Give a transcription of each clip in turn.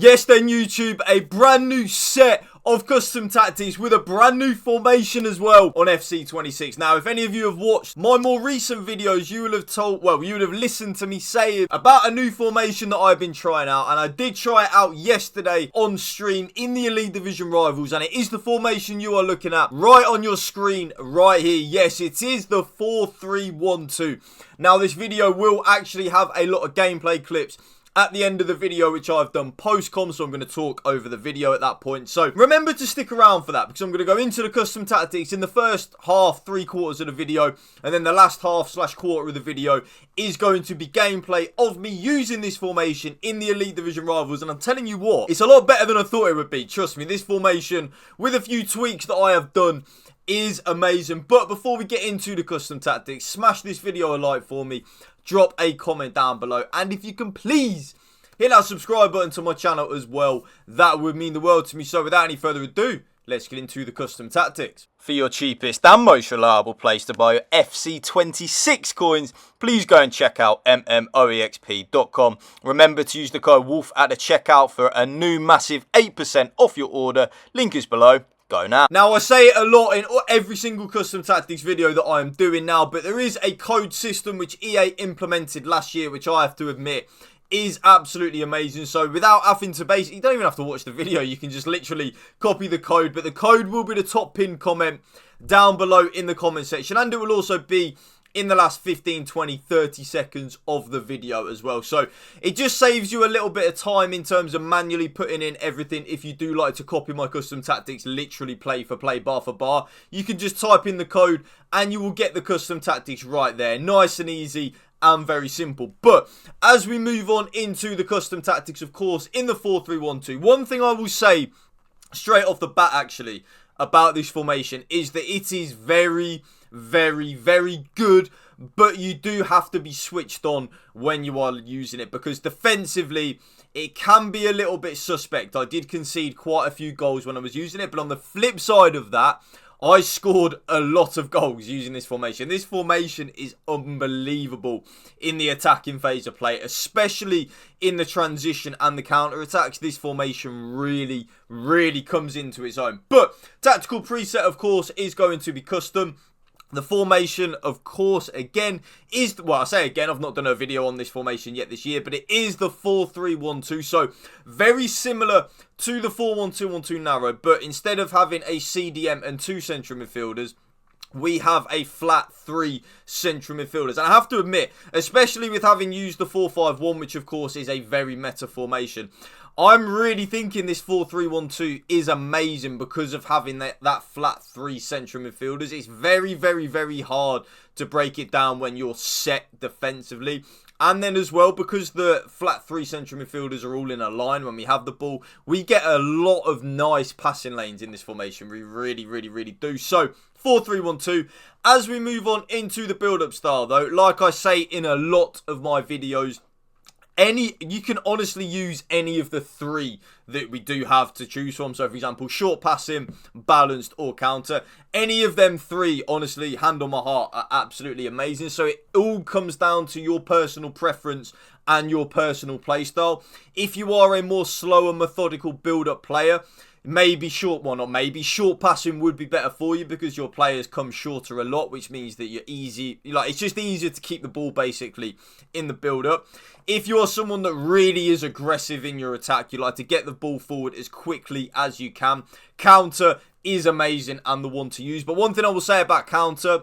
Yes then YouTube, a brand new set of custom tactics with a brand new formation as well on FC26. Now, if any of you have watched my more recent videos, you will have listened to me say about a new formation that I've been trying out, and I did try it out yesterday on stream in the Elite Division Rivals, and it is the formation you are looking at right on your screen right here. Yes, it is the 4-3-1-2. Now, this video will actually have a lot of gameplay clips at the end of the video, which I've done post-com, so I'm going to talk over the video at that point. So remember to stick around for that, because I'm going to go into the custom tactics in the first half, 3/4 of the video, and then the last half/quarter of the video is going to be gameplay of me using this formation in the Elite Division Rivals. And I'm telling you what, it's a lot better than I thought it would be. Trust me, this formation, with a few tweaks that I have done, is amazing. But before we get into the custom tactics, smash this video a like for me, drop a comment down below, and if you can please hit that subscribe button to my channel as well, that would mean the world to me. So without any further ado, let's get into the custom tactics. For your cheapest and most reliable place to buy your FC26 coins, please go and check out mmoexp.com. Remember to use the code WOLF at the checkout for a new massive 8% off your order. Link is below. Go now. Now, I say it a lot in every single custom tactics video that I am doing now, but there is a code system which EA implemented last year, which I have to admit is absolutely amazing. So without having to basically, you don't even have to watch the video, you can just literally copy the code, but the code will be the top pinned comment down below in the comment section, and it will also be in the last 15, 20, 30 seconds of the video as well. So it just saves you a little bit of time in terms of manually putting in everything. If you do like to copy my custom tactics, literally play for play, bar for bar, you can just type in the code and you will get the custom tactics right there. Nice and easy and very simple. But as we move on into the custom tactics, of course, in the 4-3-1-2, one thing I will say straight off the bat actually about this formation is that it is very good, but you do have to be switched on when you are using it, because defensively it can be a little bit suspect. I did concede quite a few goals when I was using it, but on the flip side of that, I scored a lot of goals using this formation. This formation is unbelievable in the attacking phase of play, especially in the transition and the counter-attacks. This formation really comes into its own. But tactical preset, of course, is going to be custom. The formation, of course, again, is, well, I say again, I've not done a video on this formation yet this year, but it is the 4-3-1-2. So very similar to the 4-1-2-1-2 narrow, but instead of having a CDM and 2 central midfielders, we have a flat 3 central midfielders. And I have to admit, especially with having used the 4-5-1, which of course is a very meta formation, I'm really thinking this 4-3-1-2 is amazing because of having that flat 3 central midfielders. It's very hard to break it down when you're set defensively. And then as well, because the flat 3 central midfielders are all in a line when we have the ball, we get a lot of nice passing lanes in this formation. We really do. So 4-3-1-2. As we move on into the build-up style though, like I say in a lot of my videos, you can honestly use any of the 3 that we do have to choose from. So for example, short passing, balanced or counter. Any of them 3, honestly, hand on my heart, are absolutely amazing. So it all comes down to your personal preference and your personal playstyle. If you are a more slow and methodical build-up player, maybe short passing would be better for you, because your players come shorter a lot, which means that it's just easier to keep the ball basically in the build-up. If you're someone that really is aggressive in your attack, you like to get the ball forward as quickly as you can, counter is amazing and the one to use. But one thing I will say about counter,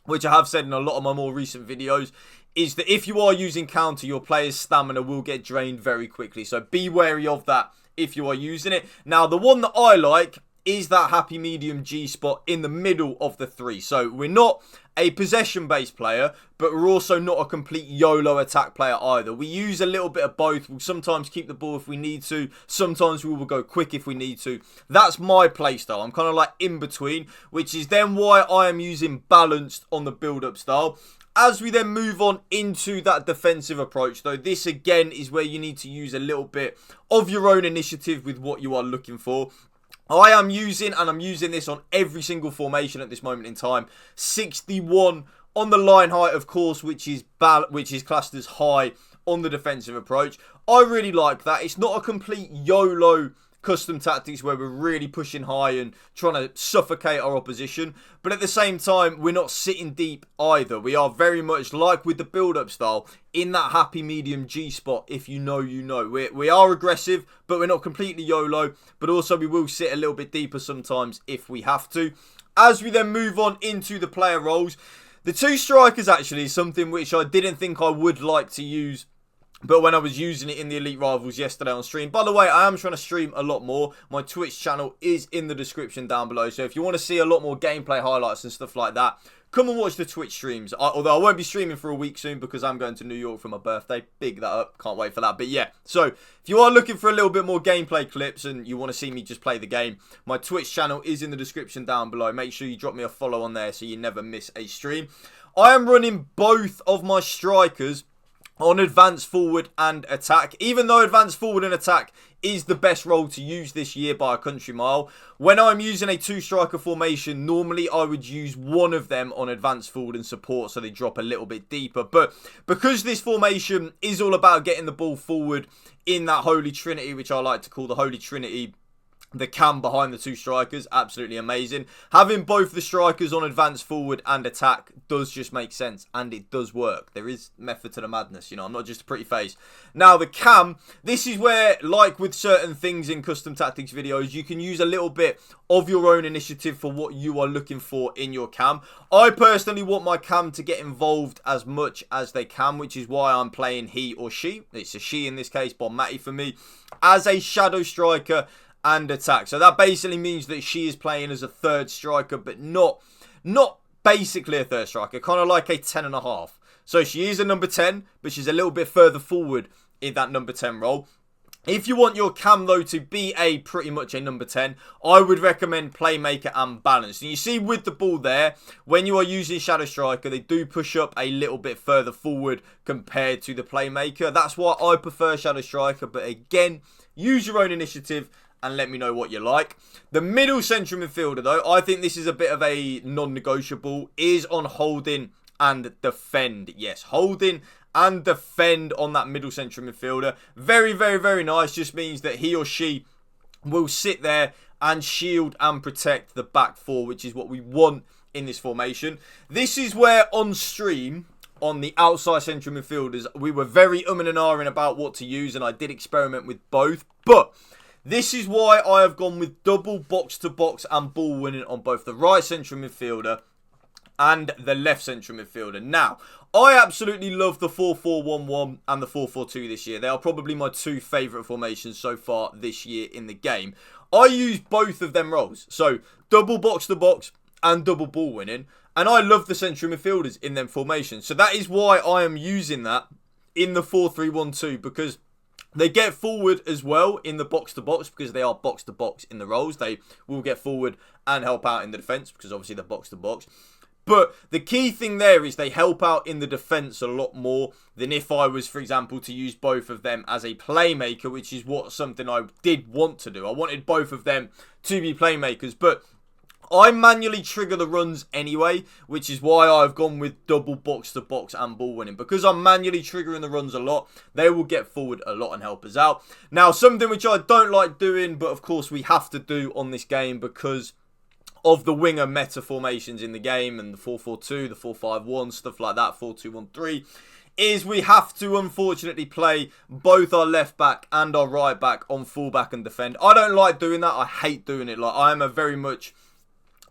which I have said in a lot of my more recent videos, is that if you are using counter, your player's stamina will get drained very quickly. So be wary of that if you are using it. Now, the one that I like is that happy medium G spot in the middle of the 3. So we're not a possession-based player, but we're also not a complete YOLO attack player either. We use a little bit of both. We'll sometimes keep the ball if we need to. Sometimes we will go quick if we need to. That's my playstyle. I'm kind of like in between, which is then why I am using balanced on the build-up style. As we then move on into that defensive approach, though, this again is where you need to use a little bit of your own initiative with what you are looking for. I am using, and I'm using this on every single formation at this moment in time, 61 on the line height, of course, which is classed as high on the defensive approach. I really like that. It's not a complete YOLO custom tactics where we're really pushing high and trying to suffocate our opposition, but at the same time we're not sitting deep either. We are very much like with the build-up style in that happy medium G spot. If you know, you know. We are aggressive, but we're not completely YOLO, but also we will sit a little bit deeper sometimes if we have to. As we then move on into the player roles, the two strikers actually is something which I didn't think I would like to use, but when I was using it in the Elite Rivals yesterday on stream. By the way, I am trying to stream a lot more. My Twitch channel is in the description down below. So if you want to see a lot more gameplay highlights and stuff like that, come and watch the Twitch streams. Although I won't be streaming for a week soon because I'm going to New York for my birthday. Big that up. Can't wait for that. But yeah, so if you are looking for a little bit more gameplay clips and you want to see me just play the game, my Twitch channel is in the description down below. Make sure you drop me a follow on there so you never miss a stream. I am running both of my strikers on advanced forward and attack. Even though advanced forward and attack is the best role to use this year by a country mile, when I'm using a two-striker formation, normally I would use one of them on advanced forward and support so they drop a little bit deeper. But because this formation is all about getting the ball forward in that Holy Trinity, which I like to call the Holy Trinity, the cam behind the two strikers, absolutely amazing. Having both the strikers on advanced forward and attack does just make sense, and it does work. There is method to the madness, you know, I'm not just a pretty face. Now the cam, this is where, like with certain things in custom tactics videos, you can use a little bit of your own initiative for what you are looking for in your cam. I personally want my cam to get involved as much as they can, which is why I'm playing he or she. It's a she in this case, Bon Matty for me, as a shadow striker and attack. So that basically means that she is playing as a third striker, but not basically a third striker, kind of like a 10.5. So she is a number 10, but she's a little bit further forward in that number 10 role. If you want your cam, though, to be pretty much a number 10, I would recommend playmaker and balance. And you see with the ball there, when you are using shadow striker, they do push up a little bit further forward compared to the playmaker. That's why I prefer shadow striker, but again, use your own initiative and let me know what you like. The middle central midfielder, though, I think this is a bit of a non-negotiable, is on holding and defend. Yes, holding and defend on that middle central midfielder. Very, very, very nice. Just means that he or she will sit there and shield and protect the back four, which is what we want in this formation. This is where on stream, on the outside central midfielders, we were very and ahhing about what to use, and I did experiment with both, but this is why I have gone with double box-to-box and ball winning on both the right central midfielder and the left central midfielder. Now, I absolutely love the 4-4-1-1 and the 4-4-2 this year. They are probably my two favourite formations so far this year in the game. I use both of them roles. So, double box-to-box and double ball winning. And I love the central midfielders in them formations. So, that is why I am using that in the 4-3-1-2, because they get forward as well in the box-to-box because they are box-to-box in the roles. They will get forward and help out in the defence because obviously they're box-to-box. But the key thing there is they help out in the defence a lot more than if I was, for example, to use both of them as a playmaker, which is something I did want to do. I wanted both of them to be playmakers, but I manually trigger the runs anyway, which is why I've gone with double box-to-box and ball winning. Because I'm manually triggering the runs a lot, they will get forward a lot and help us out. Now, something which I don't like doing, but of course we have to do on this game because of the winger meta formations in the game and the 4-4-2, the 4-5-1, stuff like that, 4-2-1-3, is we have to unfortunately play both our left back and our right back on full back and defend. I don't like doing that. I hate doing it. Like, I am a very much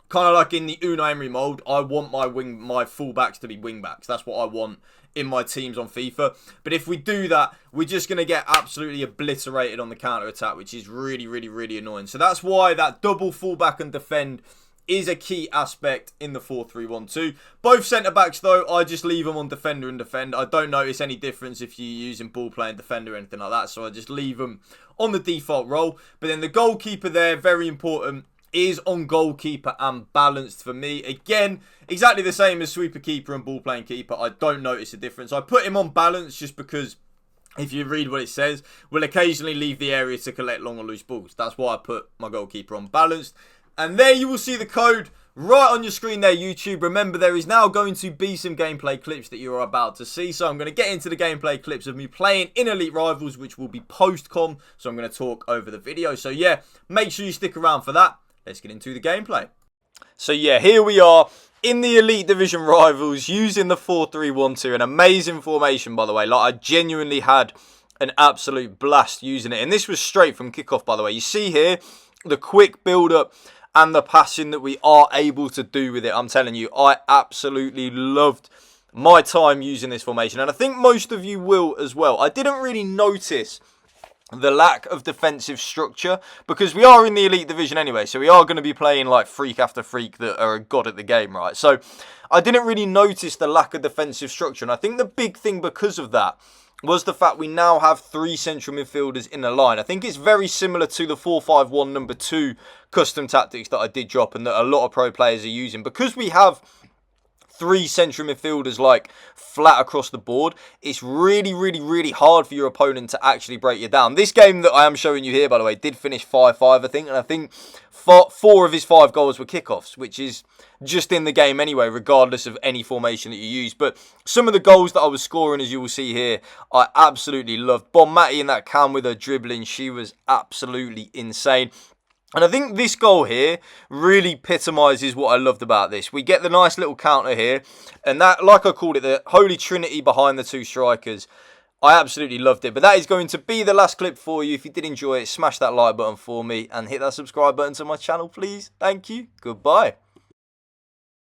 kind of like in the Unai Emery mold. I want my fullbacks to be wingbacks. That's what I want in my teams on FIFA. But if we do that, we're just going to get absolutely obliterated on the counter-attack, which is really, really, really annoying. So that's why that double fullback and defend is a key aspect in the 4-3-1-2. Both centre-backs, though, I just leave them on defender and defend. I don't notice any difference if you're using ball-playing defender or anything like that. So I just leave them on the default role. But then the goalkeeper there, very important, is on goalkeeper and balanced for me. Again, exactly the same as sweeper keeper and ball playing keeper. I don't notice a difference. I put him on balance just because if you read what it says, we'll occasionally leave the area to collect long or loose balls. That's why I put my goalkeeper on balanced. And there you will see the code right on your screen there, YouTube. Remember, there is now going to be some gameplay clips that you're about to see. So I'm going to get into the gameplay clips of me playing in Elite Rivals, which will be post-com. So I'm going to talk over the video. So yeah, make sure you stick around for that. Let's get into the gameplay. So yeah, here we are in the Elite Division Rivals using the 4-3-1-2. An amazing formation, by the way. Like, I genuinely had an absolute blast using it. And this was straight from kickoff, by the way. You see here the quick build-up and the passing that we are able to do with it. I'm telling you, I absolutely loved my time using this formation. And I think most of you will as well. I didn't really notice the lack of defensive structure because we are in the Elite Division anyway. So we are going to be playing like freak after freak that are a god at the game, right? So I didn't really notice the lack of defensive structure. And I think the big thing because of that was the fact we now have 3 central midfielders in a line. I think it's very similar to the 4-5-1 number 2 custom tactics that I did drop and that a lot of pro players are using. Because we have 3 central midfielders like flat across the board, it's really hard for your opponent to actually break you down. This game that I am showing you here, by the way, did finish 5-5, I think, and I think 4 of his 5 goals were kickoffs, which is just in the game anyway, regardless of any formation that you use. But some of the goals that I was scoring, as you will see here, I absolutely loved. Bon Mati in that cam with her dribbling, she was absolutely insane. And I think this goal here really epitomises what I loved about this. We get the nice little counter here. And that, like I called it, the holy trinity behind the 2 strikers. I absolutely loved it. But that is going to be the last clip for you. If you did enjoy it, smash that like button for me. And hit that subscribe button to my channel, please. Thank you. Goodbye.